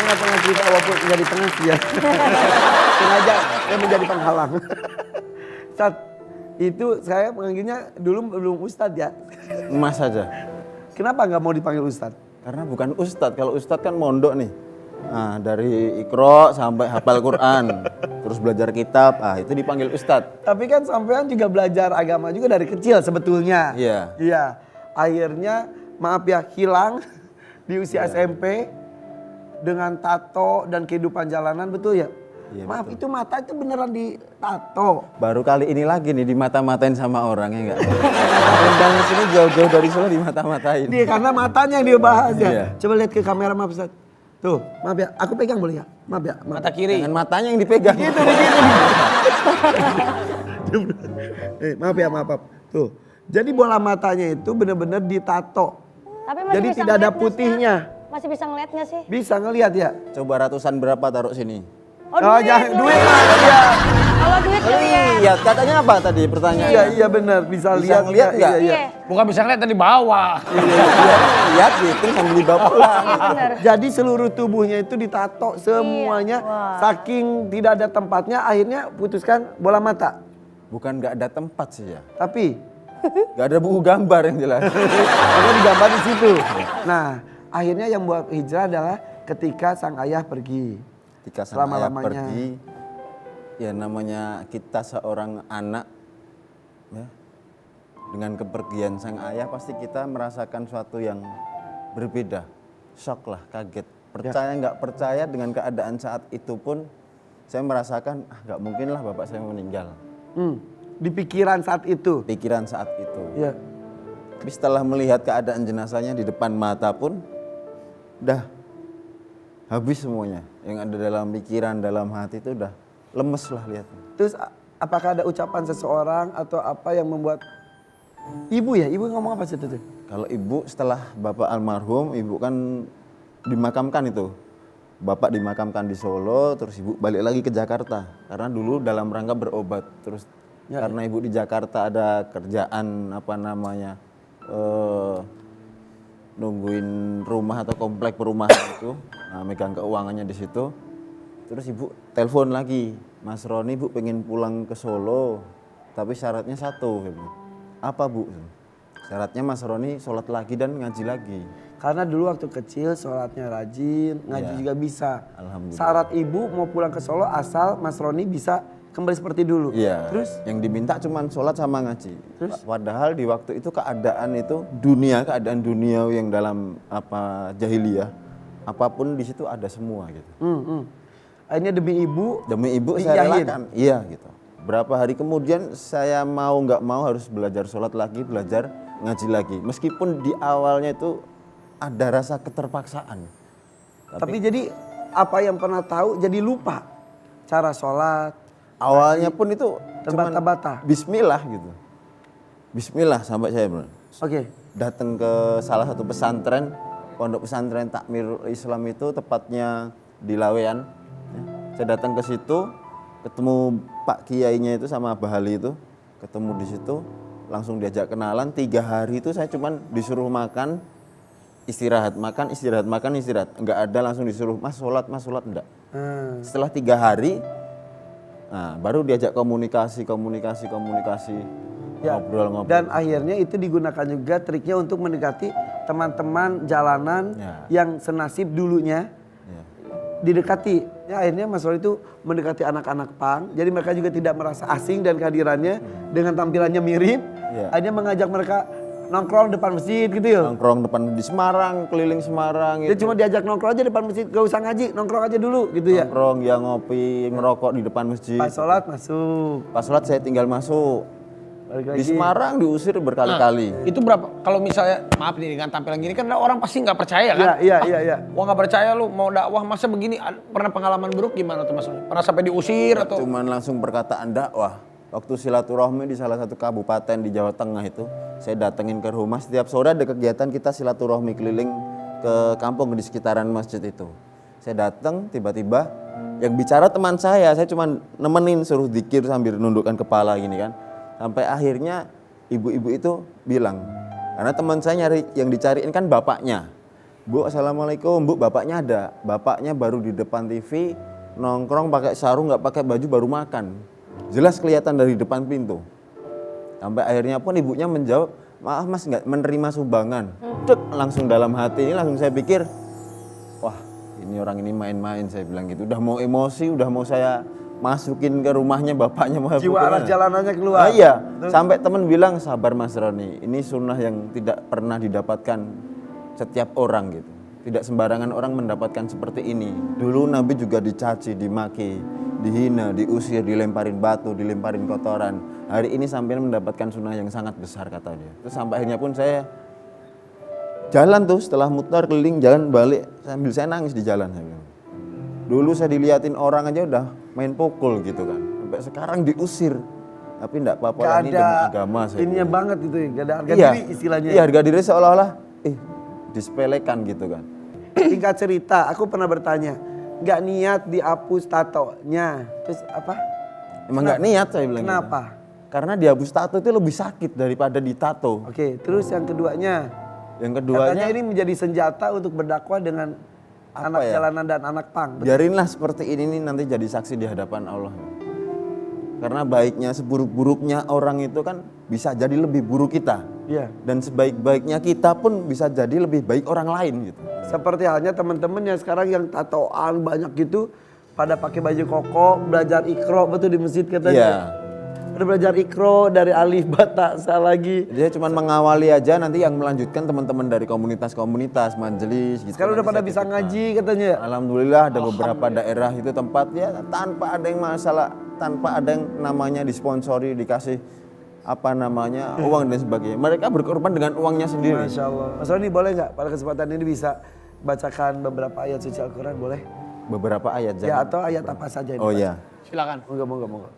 tengah-tengah cerita walaupun nggak di tengah sih ya. Sengaja saya menjadi penghalang. Ustaz, itu saya panggilnya dulu belum Ustadz ya. Mas saja. Kenapa nggak mau dipanggil Ustadz? Karena bukan ustadz. Kalau ustadz kan mondok nih. Nah, dari Iqra sampai hafal Quran, terus belajar kitab, itu dipanggil ustadz. Tapi kan sampean juga belajar agama juga dari kecil sebetulnya. Iya. Iya. Akhirnya maaf ya hilang di usia SMP dengan tato dan kehidupan jalanan, betul ya? Iya, maaf betul. itu mata itu beneran ditato. Baru kali ini lagi nih dimata-matain sama orang ya enggak? Undang sini jauh-jauh dari Solo dimata-matain. Dia karena matanya yang dia bahas ya. Iya. Coba lihat ke kamera maaf Ustaz. Tuh, maaf ya, aku pegang boleh ya? Maaf ya. Maaf. Mata kiri. Dengan matanya yang dipegang. Gitu. Maaf ya, maaf. Tuh. Jadi bola matanya itu benar-benar ditato. Tapi masih Jadi bisa tidak ada ngeliat nggak sih, putihnya. Mas? Masih bisa ngeliat nggak sih? Bisa ngelihat ya? Coba ratusan berapa taruh sini? Oh, Jangan duit lah ya. Kalau duit ngeliat. Lihat katanya apa tadi pertanyaannya? Iya benar, bisa Bisa lihat ngeliat nggak? Iya. Bukan bisa ngeliat dari bawah. Lihat gitu sambil dibawa pulang. Bener. Jadi seluruh tubuhnya itu ditato semuanya. Iya. Wah. Saking tidak ada tempatnya akhirnya putuskan bola mata. Bukan nggak ada tempat sih ya. Tapi Nggak ada buku gambar yang jelas. karena digambar di situ. Nah, akhirnya yang buat hijrah adalah ketika sang ayah pergi. Ketika sang ayah Selama-lamanya. pergi, ya namanya kita seorang anak, ya, dengan kepergian sang ayah pasti kita merasakan suatu yang berbeda, shock lah, kaget. Percaya nggak percaya dengan keadaan saat itu pun, saya merasakan nggak mungkin lah bapak saya meninggal. Di pikiran saat itu. Pikiran saat itu. Ya. Tapi setelah melihat keadaan jenazahnya di depan mata pun, udah habis semuanya. Yang ada dalam pikiran, dalam hati itu udah lemes lah lihatnya. Terus apakah ada ucapan seseorang atau apa yang membuat ibu ya? Ibu ngomong apa sih itu? Kalau ibu setelah bapak almarhum, ibu kan dimakamkan itu. Bapak dimakamkan di Solo, terus ibu balik lagi ke Jakarta. Karena dulu dalam rangka berobat. Terus karena ibu di Jakarta ada kerjaan nungguin rumah atau komplek perumahan itu, megang keuangannya di situ. Terus ibu telepon lagi, Mas Roni bu pengen pulang ke Solo, tapi syaratnya satu. Apa bu? Syaratnya Mas Roni sholat lagi dan ngaji lagi. Karena dulu waktu kecil sholatnya rajin, ngaji Ya. juga bisa. Alhamdulillah. Syarat ibu mau pulang ke Solo asal Mas Roni bisa kembali seperti dulu. Iya. Terus yang diminta cuman sholat sama ngaji. Padahal di waktu itu keadaan dunia yang dalam jahiliyah, apapun di situ ada semua gitu. akhirnya demi ibu Demi ibu saya diiyahin. relakan. Iya gitu. Berapa hari kemudian saya mau nggak mau harus belajar sholat lagi, belajar ngaji lagi. Meskipun di awalnya itu ada rasa keterpaksaan. Tapi jadi apa yang pernah tahu jadi lupa cara sholat. Awalnya pun itu cuman Terbata-bata. Bismillah gitu. Bismillah sampai saya benar. Oke. Datang ke salah satu pesantren, pondok pesantren Takmirul Islam itu tepatnya di Lawean. Ya. Saya datang ke situ, ketemu Pak Kiainya itu sama Abah Ali itu, ketemu di situ, langsung diajak kenalan. 3 hari itu saya cuman disuruh makan, istirahat, makan, istirahat, makan, istirahat. Enggak ada langsung disuruh mas sholat enggak. Setelah 3 hari, baru diajak komunikasi. Ya, Ngobrol. dan akhirnya itu digunakan juga triknya untuk mendekati teman-teman jalanan yang senasib dulunya didekati. Ya, akhirnya Mas Roni itu mendekati anak-anak pang. Jadi mereka juga tidak merasa asing dan kehadirannya dengan tampilannya mirip. Akhirnya mengajak mereka nongkrong depan masjid gitu ya. Nongkrong depan di Semarang, keliling Semarang Dia gitu. cuma diajak nongkrong aja depan masjid, gak usah ngaji, nongkrong aja dulu gitu ya. Nongkrong, ya ngopi, ngerokok di depan masjid. Pas sholat masuk. Pas sholat saya tinggal masuk. Balik Di lagi. Semarang diusir berkali-kali. Itu berapa? Kalau misalnya maaf nih dengan tampilan gini kan orang pasti nggak percaya kan? Iya. Wah nggak percaya lu mau dakwah masa begini? Pernah pengalaman buruk gimana tuh Mas? Pernah sampai diusir atau? Cuman langsung perkataan dakwah. Waktu silaturahmi di salah satu kabupaten di Jawa Tengah itu, saya datengin ke rumah. Setiap sore ada kegiatan kita silaturahmi keliling ke kampung di sekitaran masjid itu. Saya datang tiba-tiba yang bicara teman saya cuma nemenin suruh zikir sambil nundukkan kepala gini kan. Sampai akhirnya ibu-ibu itu bilang, karena teman saya yang dicariin kan bapaknya. Bu, assalamualaikum. Bu, bapaknya ada. Bapaknya baru di depan TV, nongkrong pakai sarung, nggak pakai baju, baru makan. Jelas kelihatan dari depan pintu. Sampai akhirnya pun ibunya menjawab, maaf mas, nggak menerima sumbangan. Dek, langsung dalam hati ini langsung saya pikir, wah ini orang ini main-main, saya bilang gitu. Udah mau emosi, udah mau saya masukin ke rumahnya bapaknya. Mau Jiwa anak jalanannya keluar. Iya, sampai temen bilang, sabar Mas Roni, ini sunnah yang tidak pernah didapatkan setiap orang gitu. Tidak sembarangan orang mendapatkan seperti ini. Dulu Nabi juga dicaci, dimaki, dihina, diusir, dilemparin batu, dilemparin kotoran. Hari ini sampai mendapatkan sunnah yang sangat besar kata dia. Terus sampai akhirnya pun saya jalan tuh setelah mutar keliling jalan balik sambil saya nangis di jalan. Saya bilang. Dulu saya diliatin orang aja udah main pukul gitu kan. Sampai sekarang diusir. Tapi enggak apa-apa Gak ini ada demi agama saya. ininya bilang. banget itu ya, gak ada harga Iya, diri istilahnya. iya harga diri seolah-olah disepelekan gitu kan. Singkat cerita, aku pernah bertanya, nggak niat dihapus tatonya, terus apa? Emang nggak niat saya bilang. Kenapa? Gitu. Karena dihapus tato itu lebih sakit daripada ditato. Oke, terus yang keduanya, Yang keduanya, katanya ini menjadi senjata untuk berdakwah dengan anak ya? jalanan dan anak pang. biarinlah seperti ini nih nanti jadi saksi di hadapan Allah. Karena baiknya seburuk-buruknya orang itu kan bisa jadi lebih buruk kita. Iya. Dan sebaik-baiknya kita pun bisa jadi lebih baik orang lain gitu. Seperti halnya teman-teman yang sekarang yang tatoan banyak gitu, pada pakai baju koko, belajar ikro betul di masjid katanya. Iya. Udah belajar ikro dari alif bata lagi. Dia cuma mengawali aja, nanti yang melanjutkan teman-teman dari komunitas-komunitas, majelis gitu. Sekarang udah Nanti pada saya bisa titipkan. ngaji katanya. Alhamdulillah ada beberapa daerah itu tempatnya tanpa ada yang masalah, tanpa ada yang namanya disponsori, dikasih apa namanya uang dan sebagainya. Mereka berkorban dengan uangnya sendiri. Masya Allah. Mas Roni boleh nggak pada kesempatan ini bisa bacakan beberapa ayat suci Al-Quran boleh? Beberapa ayat Ya jangan. atau ayat apa saja ini? Oh Pak? iya, Silakan. Moga.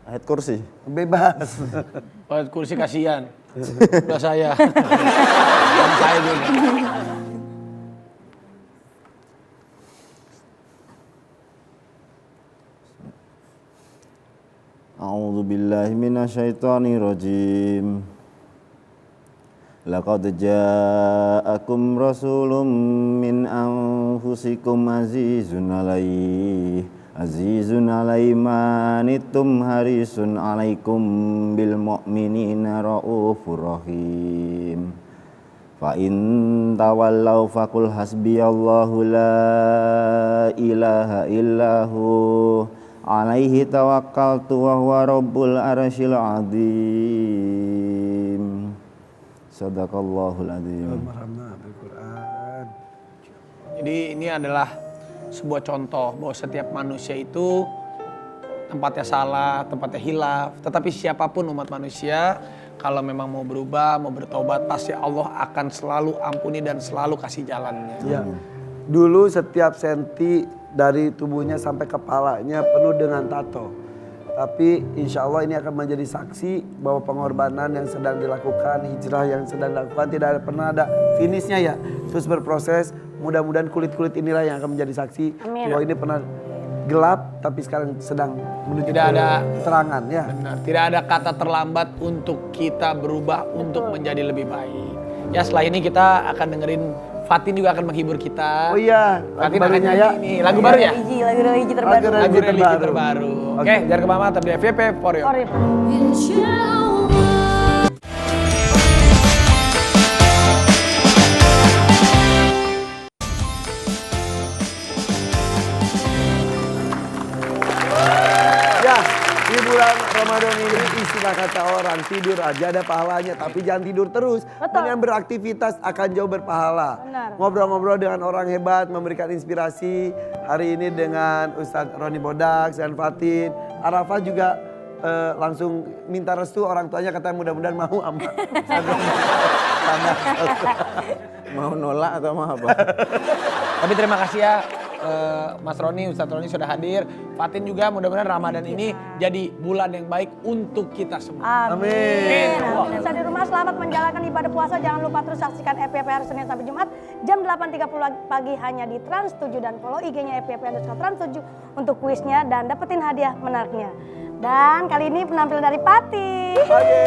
ayat kursi. Bebas. Buat kursi kasihan. Udah saya. Sama saya dulu. A'udzu billahi minasyaitonir rajim. Laqad ja'akum rasulun min anfusikum azizun alaihi ma anittum harisun alaikum bil mu'minina raufur rahim. Fa in tawallaw faqul hasbiyallahu la ilaha illahu alaihi tawakkaltu wa huwa rabbul arsyil azim. Sadaqallahul azim. Jadi ini adalah sebuah contoh bahwa setiap manusia itu tempatnya salah, tempatnya hilaf. Tetapi siapapun umat manusia, kalau memang mau berubah, mau bertobat, pasti Allah akan selalu ampuni dan selalu kasih jalannya. Ya. Dulu setiap senti dari tubuhnya sampai kepalanya penuh dengan tato. Tapi insya Allah ini akan menjadi saksi bahwa pengorbanan yang sedang dilakukan, hijrah yang sedang dilakukan tidak pernah ada finishnya ya. Terus berproses, mudah-mudahan kulit-kulit inilah yang akan menjadi saksi. Amin. Bahwa ini pernah gelap tapi sekarang sedang menuju Tidak ke ada keterangan ya. Benar, tidak ada kata terlambat untuk kita berubah untuk menjadi lebih baik. Ya setelah ini kita akan dengerin Fatin juga akan menghibur kita. Oh iya, Fatin lagu akan barunya nyanyi ya. ini. Lagu baru ya? Lagu religi terbaru. Lagu Lagu religi terbaru. terbaru. Oke, jangan kemana-mana, tapi di FYP for you. Sorry. Ya, di bulan Ramadan ini istilah kata orang tidur aja ada pahalanya, tapi jangan tidur terus. Betul. Dengan beraktivitas akan jauh berpahala. Benar. Ngobrol-ngobrol dengan orang hebat, memberikan inspirasi. Hari ini dengan Ustadz Roni Bodak dan Fatin. Arafah juga langsung minta restu orang tuanya, katanya mudah-mudahan mau sama. Mau nolak atau mau apa? Tapi terima kasih ya Mas Roni, Ustadz Roni sudah hadir. Fatin juga mudah-mudahan Ramadan ini jadi bulan yang baik untuk kita semua. Amin. Amin. Pemirsa di rumah selamat menjalankan ibadah puasa. Jangan lupa terus saksikan FYP hari Senin sampai Jumat jam 8.30 pagi hanya di Trans 7 dan follow IG-nya FYP_Trans 7 untuk kuisnya dan dapetin hadiah menariknya. Dan kali ini penampilan dari Pati. Oke.